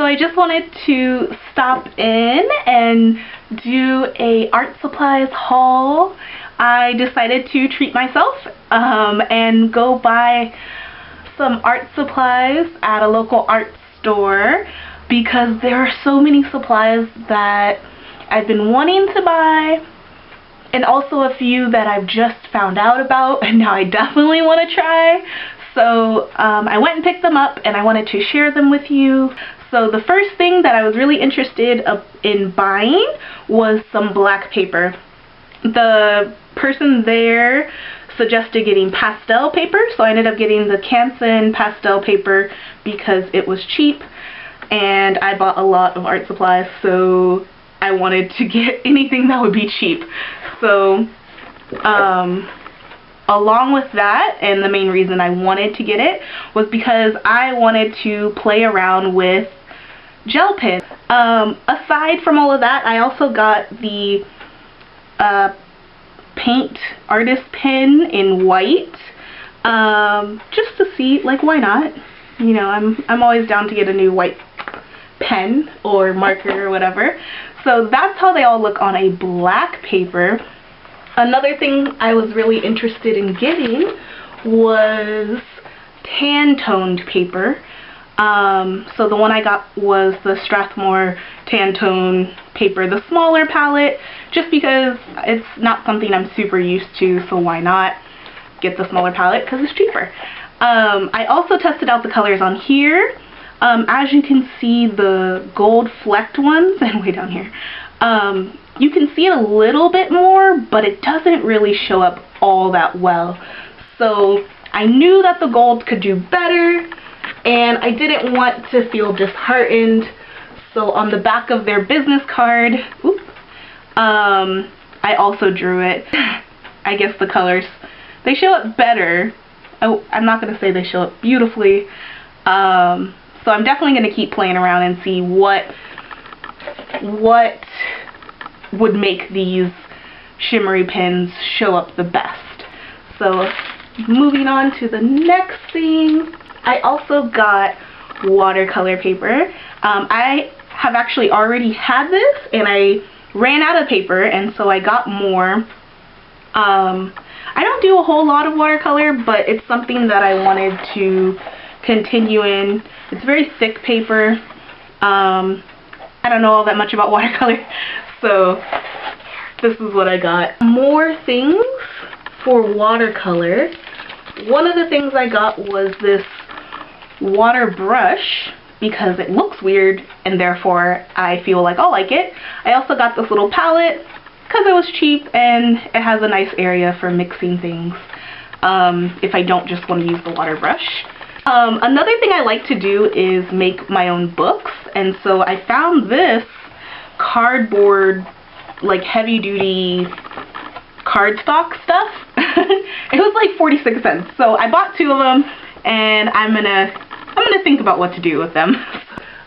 I just wanted to stop in and do a art supplies haul. I decided to treat myself and go buy some art supplies at a local art store because there are so many supplies that I've been wanting to buy, and also a few that I've just found out about and now I definitely want to try. So I went and picked them up and I wanted to share them with you. So the first thing that I was really interested in buying was some black paper. The person there suggested getting pastel paper, so I ended up getting the Canson pastel paper because it was cheap, and I bought a lot of art supplies, so I wanted to get anything that would be cheap. So along with that, and the main reason I wanted to get it was because I wanted to play around with gel pens. Aside from all of that, I also got the paint artist pen in white, just to see, like, why not? You know, I'm always down to get a new white pen or marker or whatever. So that's how they all look on a black paper. Another thing I was really interested in getting was tan-toned paper. So the one I got was the Strathmore Tan-Tone paper, the smaller palette, just because it's not something I'm super used to, so why not get the smaller palette because it's cheaper. I also tested out the colors on here. As you can see, the gold flecked ones, and way down here, you can see it a little bit more, but it doesn't really show up all that well. So I knew that the gold could do better, and I didn't want to feel disheartened. So on the back of their business card, I also drew it. I guess the colors, they show up better. Oh, I'm not going to say they show up beautifully. So I'm definitely going to keep playing around and see what would make these shimmery pens show up the best. So moving on to the next thing, I also got watercolor paper. I have actually already had this and I ran out of paper, and so I got more. I don't do a whole lot of watercolor, but it's something that I wanted to continue in. It's very thick paper. I don't know all that much about watercolor, so this is what I got. More things for watercolor. One of the things I got was this water brush because it looks weird and therefore I feel like I'll like it. I also got this little palette because it was cheap and it has a nice area for mixing things if I don't just want to use the water brush. Another thing I like to do is make my own books, and so I found this cardboard, like heavy duty cardstock stuff. It was like 46 cents, so I bought 2 of them and I'm gonna think about what to do with them.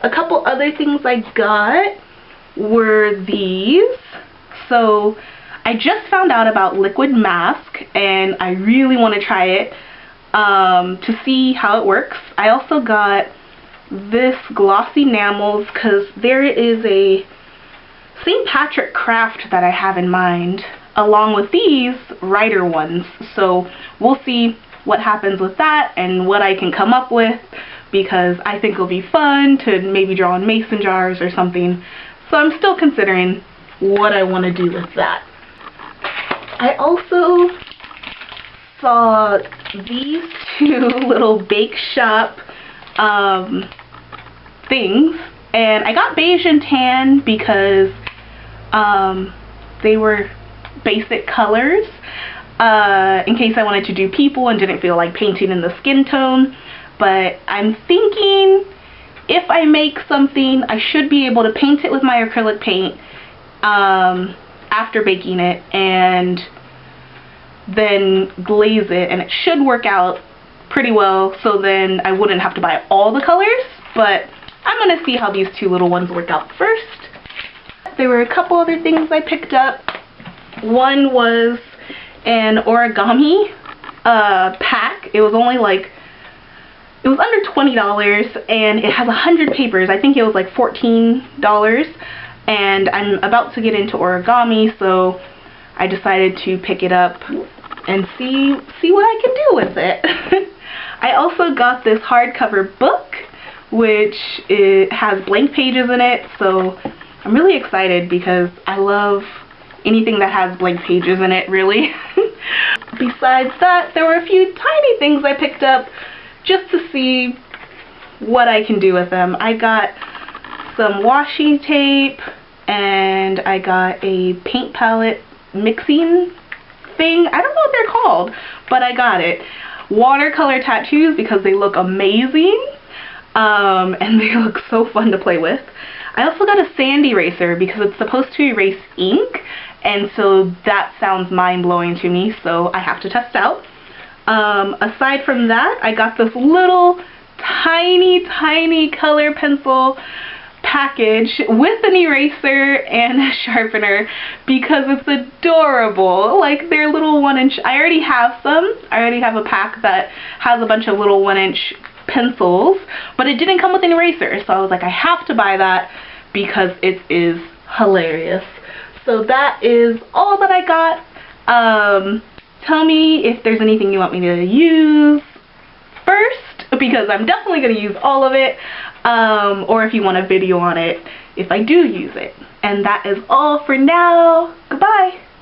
A couple other things I got were these. So I just found out about liquid mask and I really want to try it to see how it works. I also got this glossy enamels because there is a St. Patrick craft that I have in mind along with these writer ones. So we'll see what happens with that and what I can come up with, because I think it'll be fun to maybe draw on mason jars or something. So I'm still considering what I want to do with that. I also saw these 2 little bake shop things, and I got beige and tan because they were basic colors in case I wanted to do people and didn't feel like painting in the skin tone. But I'm thinking if I make something, I should be able to paint it with my acrylic paint after baking it and then glaze it, and it should work out pretty well, so then I wouldn't have to buy all the colors. But I'm going to see how these 2 little ones work out first. There were a couple other things I picked up. One was an origami pack. It was only like It was under $20 and it has 100 papers. I think it was like $14, and I'm about to get into origami, so I decided to pick it up and see what I can do with it. I also got this hardcover book, which has blank pages in it, so I'm really excited because I love anything that has blank pages in it, really. Besides that, there were a few tiny things I picked up just to see what I can do with them. I got some washi tape, and I got a paint palette mixing thing. I don't know what they're called, but I got it. Watercolor tattoos because they look amazing, and they look so fun to play with. I also got a sand eraser because it's supposed to erase ink, and so that sounds mind-blowing to me, so I have to test out. Aside from that, I got this little tiny color pencil package with an eraser and a sharpener because it's adorable. Like, they're little 1-inch. I already have some. I already have a pack that has a bunch of little 1-inch pencils, but it didn't come with an eraser, so I was like, I have to buy that because it is hilarious. So that is all that I got. Tell me if there's anything you want me to use first, because I'm definitely going to use all of it, or if you want a video on it if I do use it. And that is all for now. Goodbye!